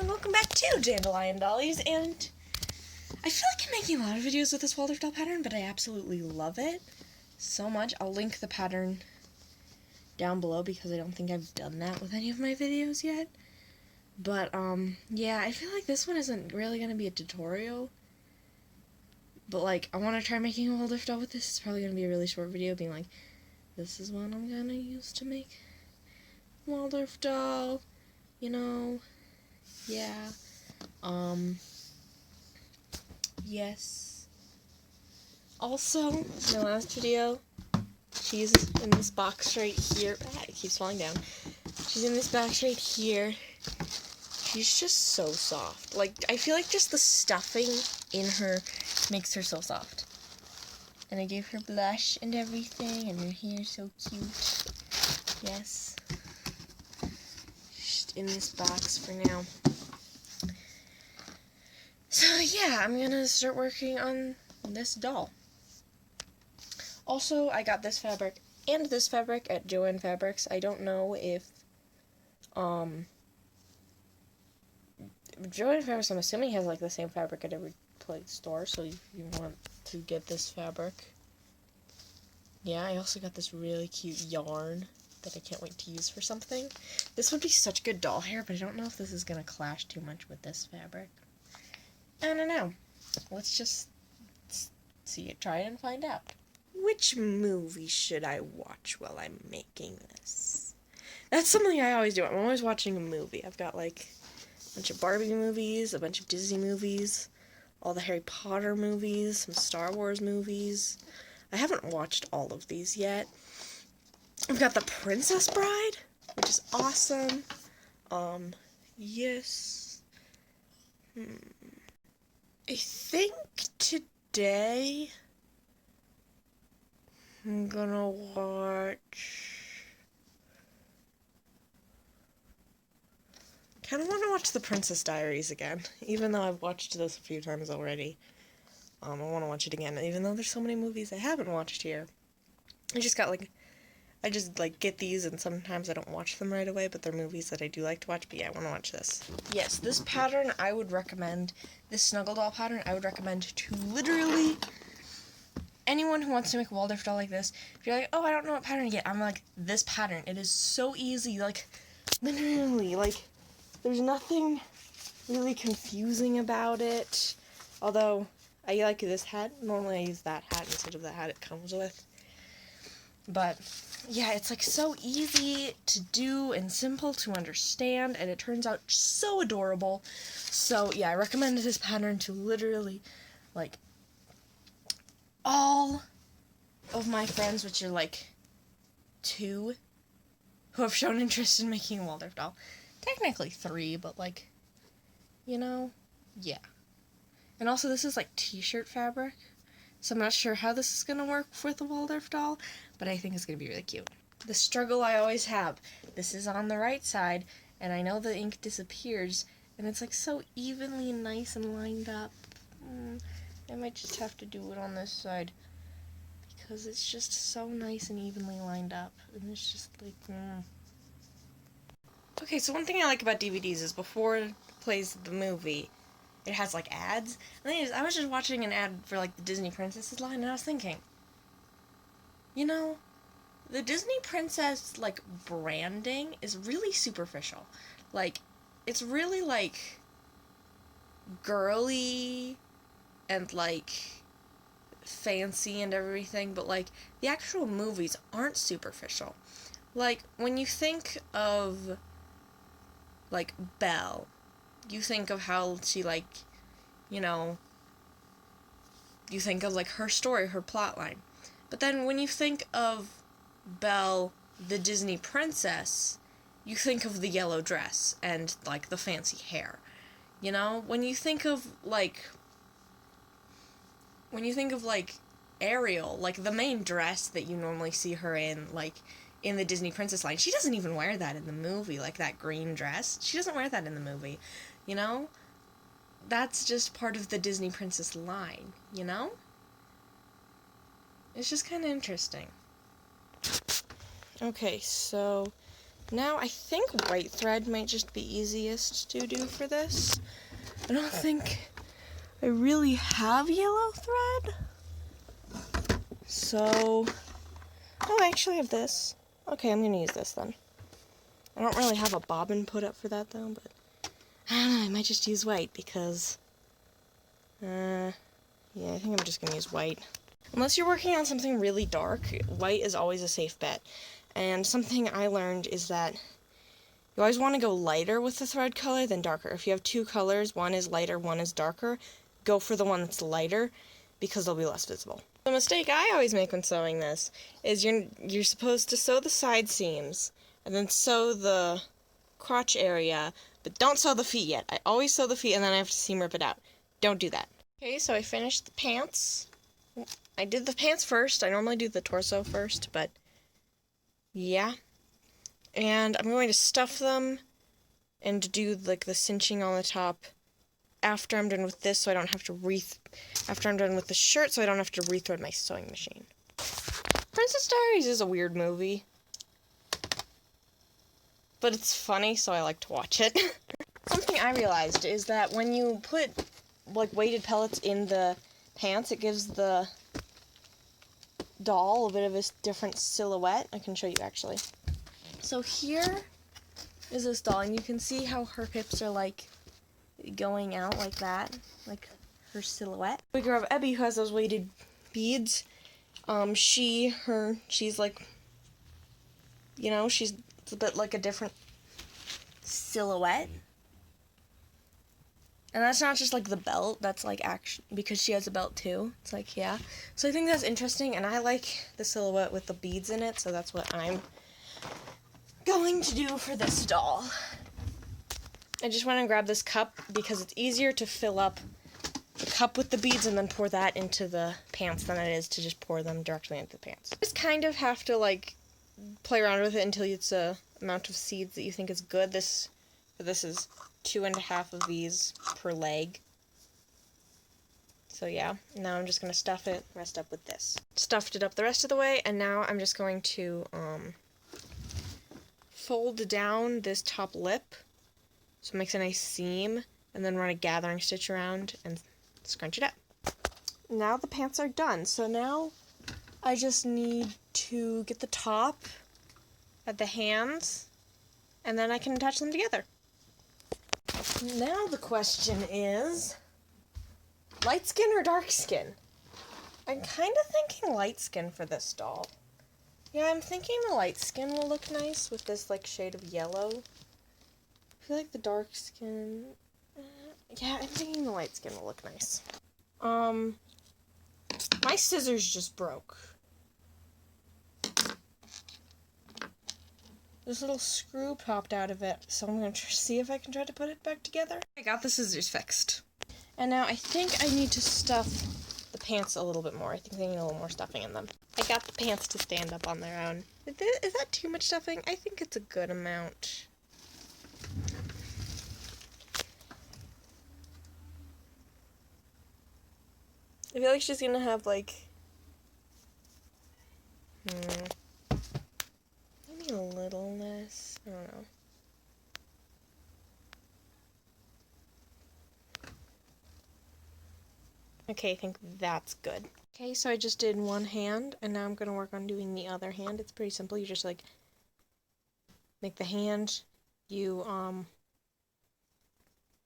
and welcome back to Dandelion Dollies, and I feel like I'm making a lot of videos with this waldorf doll pattern, but I absolutely love it so much. I'll link the pattern down below because I don't think I've done that with any of my videos yet. But, yeah, I feel like this one isn't really going to be a tutorial, but, like, I want to try making a waldorf doll with this. It's probably going to be a really short video being like, this is what I'm going to use to make a waldorf doll, you know. Yeah. Yes. Also, in my last video, she's in this box right here. It keeps falling down. She's in this box right here. She's just so soft. Like, I feel like just the stuffing in her makes her so soft. And I gave her blush and everything, and her hair's so cute. Yes. Just in this box for now. So yeah, I'm gonna start working on this doll. Also, I got this fabric and this fabric at Joann Fabrics. I don't know if, Joann Fabrics, I'm assuming, has like the same fabric at every store, so if you want to get this fabric. Yeah, I also got this really cute yarn that I can't wait to use for something. This would be such good doll hair, but I don't know if this is gonna clash too much with this fabric. I don't know. Let's just see it, try it, and find out. Which movie should I watch while I'm making this? That's something I always do. I'm always watching a movie. I've got like a bunch of Barbie movies, a bunch of Disney movies, all the Harry Potter movies, some Star Wars movies. I haven't watched all of these yet. I've got The Princess Bride, which is awesome. Yes. I think today I'm gonna watch... I kind of want to watch The Princess Diaries again, even though I've watched this a few times already. I want to watch it again, even though there's so many movies I haven't watched here. I just get these, and sometimes I don't watch them right away, but they're movies that I do like to watch. But yeah, I want to watch this. Yes, this pattern I would recommend, this snuggle doll pattern, I would recommend to literally anyone who wants to make a waldorf doll like this. If you're like, oh, I don't know what pattern to get, I'm like, this pattern. It is so easy, like, literally, like, there's nothing really confusing about it. Although, I like this hat. Normally I use that hat instead of the hat it comes with. But yeah, it's like so easy to do and simple to understand, and it turns out so adorable. So yeah, I recommend this pattern to literally, like, all of my friends, which are like 2, who have shown interest in making a waldorf doll. Technically 3, but like, you know, yeah. And also this is like t-shirt fabric. So I'm not sure how this is going to work with a waldorf doll, but I think it's going to be really cute. The struggle I always have, this is on the right side, and I know the ink disappears, and it's like so evenly nice and lined up. I might just have to do it on this side, because it's just so nice and evenly lined up, and it's just like, Okay, so one thing I like about DVDs is before it plays the movie, it has, like, ads. And I was just watching an ad for, like, the Disney Princesses line, and I was thinking, you know, the Disney Princess, like, branding is really superficial. Like, it's really, like, girly and, like, fancy and everything, but, like, the actual movies aren't superficial. Like, when you think of, like, Belle, you think of how she, like, you know, you think of, like, her story, her plotline. But then when you think of Belle, the Disney princess, you think of the yellow dress and, like, the fancy hair. You know? When you think of, like, Ariel, like, the main dress that you normally see her in, like, in the Disney princess line, she doesn't even wear that in the movie, like, that green dress. She doesn't wear that in the movie. You know? That's just part of the Disney princess line, you know? It's just kind of interesting. Okay, so Now, I think white thread might just be easiest to do for this. I don't think I really have yellow thread. So, oh, I actually have this. Okay, I'm gonna use this then. I don't really have a bobbin put up for that though, but I don't know, I might just use white because, yeah, I think I'm just gonna use white. Unless you're working on something really dark, white is always a safe bet. And something I learned is that you always want to go lighter with the thread color than darker. If you have two colors, one is lighter, one is darker, go for the one that's lighter because they'll be less visible. The mistake I always make when sewing this is you're supposed to sew the side seams and then sew the crotch area, but don't sew the feet yet. I always sew the feet and then I have to seam rip it out. Don't do that. Okay, so I finished the pants. I did the pants first. I normally do the torso first, but yeah. And I'm going to stuff them and do like the cinching on the top after I'm done with this, so I don't have to after I'm done with the shirt, so I don't have to rethread my sewing machine. Princess Diaries is a weird movie, but it's funny, so I like to watch it. Something I realized is that when you put like weighted pellets in the pants, it gives the doll a bit of a different silhouette. I can show you actually. So here is this doll, and you can see how her hips are like going out like that, like her silhouette. We grab Ebby, who has those weighted beads. She's like, you know, she's a bit like a different silhouette. And that's not just like the belt, that's like action, because she has a belt too. It's like, yeah. So I think that's interesting, and I like the silhouette with the beads in it, so that's what I'm going to do for this doll. I just want to grab this cup because it's easier to fill up the cup with the beads and then pour that into the pants than it is to just pour them directly into the pants. You just kind of have to like play around with it until it's a amount of seeds that you think is good. This is 2.5 of these per leg. So yeah, now I'm just going to stuff it rest up with this. Stuffed it up the rest of the way, and now I'm just going to fold down this top lip so it makes a nice seam, and then run a gathering stitch around and scrunch it up. Now the pants are done, so now I just need to get the top at the hands, and then I can attach them together. Now the question is, light skin or dark skin? I'm kind of thinking light skin for this doll. Yeah, I'm thinking the light skin will look nice with this like shade of yellow. I feel like the dark skin, yeah, I'm thinking the light skin will look nice. My scissors just broke. This little screw popped out of it, so I'm going to see if I can try to put it back together. I got the scissors fixed. And now I think I need to stuff the pants a little bit more. I think they need a little more stuffing in them. I got the pants to stand up on their own. Is that too much stuffing? I think it's a good amount. I feel like she's gonna have like, maybe a little less. I don't know. Okay, I think that's good. Okay, so I just did one hand, and now I'm gonna work on doing the other hand. It's pretty simple. You just like make the hand, you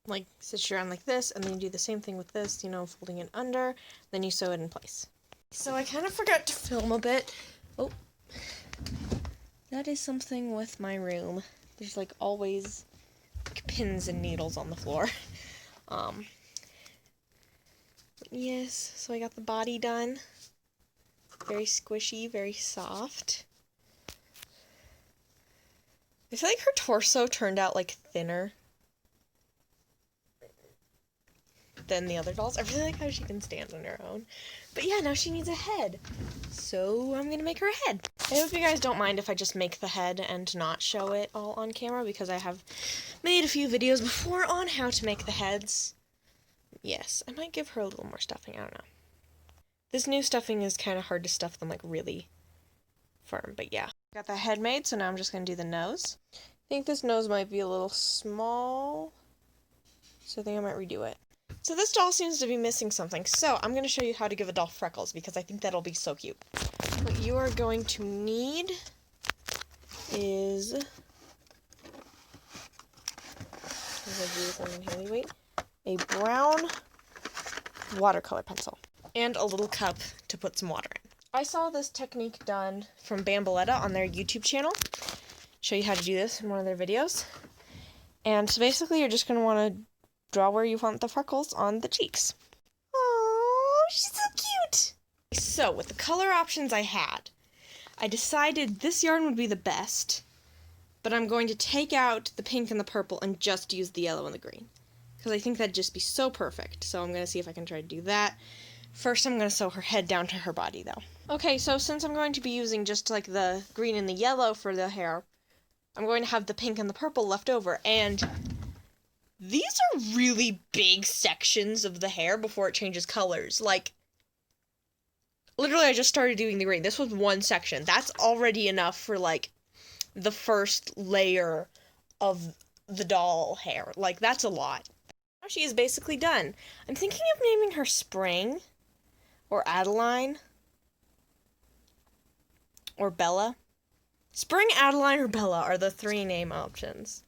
like stitch it around like this, and then you do the same thing with this, you know, folding it under, then you sew it in place. So I kind of forgot to film a bit. Oh, that is something with my room. There's like always pins and needles on the floor. Yes, so I got the body done. Very squishy, very soft. I feel like her torso turned out like thinner than the other dolls. I really like how she can stand on her own. But yeah, now she needs a head. So I'm gonna make her a head. I hope you guys don't mind if I just make the head and not show it all on camera, because I have made a few videos before on how to make the heads. Yes, I might give her a little more stuffing, I don't know. This new stuffing is kind of hard to stuff them like really firm, but yeah. Got the head made, so now I'm just going to do the nose. I think this nose might be a little small, so I think I might redo it. So this doll seems to be missing something, so I'm going to show you how to give a doll freckles, because I think that'll be so cute. What you are going to need is... a brown watercolor pencil and a little cup to put some water in. I saw this technique done from Bamboletta on their YouTube channel. Show you how to do this in one of their videos. And so basically you're just going to want to draw where you want the freckles on the cheeks. Oh, she's so cute! So with the color options I had, I decided this yarn would be the best, but I'm going to take out the pink and the purple and just use the yellow and the green, because I think that'd just be so perfect. So I'm going to see if I can try to do that. First, I'm going to sew her head down to her body, though. Okay, so since I'm going to be using just like the green and the yellow for the hair, I'm going to have the pink and the purple left over, and these are really big sections of the hair before it changes colors. Like, literally, I just started doing the green. This was one section. That's already enough for, like, the first layer of the doll hair. Like, that's a lot. Now she is basically done. I'm thinking of naming her Spring, or Adeline, or Bella. Spring, Adeline, or Bella are the 3 name options.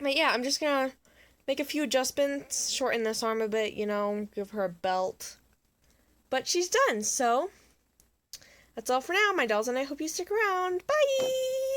But yeah, I'm just gonna make a few adjustments, shorten this arm a bit, you know, give her a belt. But she's done, so that's all for now, my dolls, and I hope you stick around. Bye!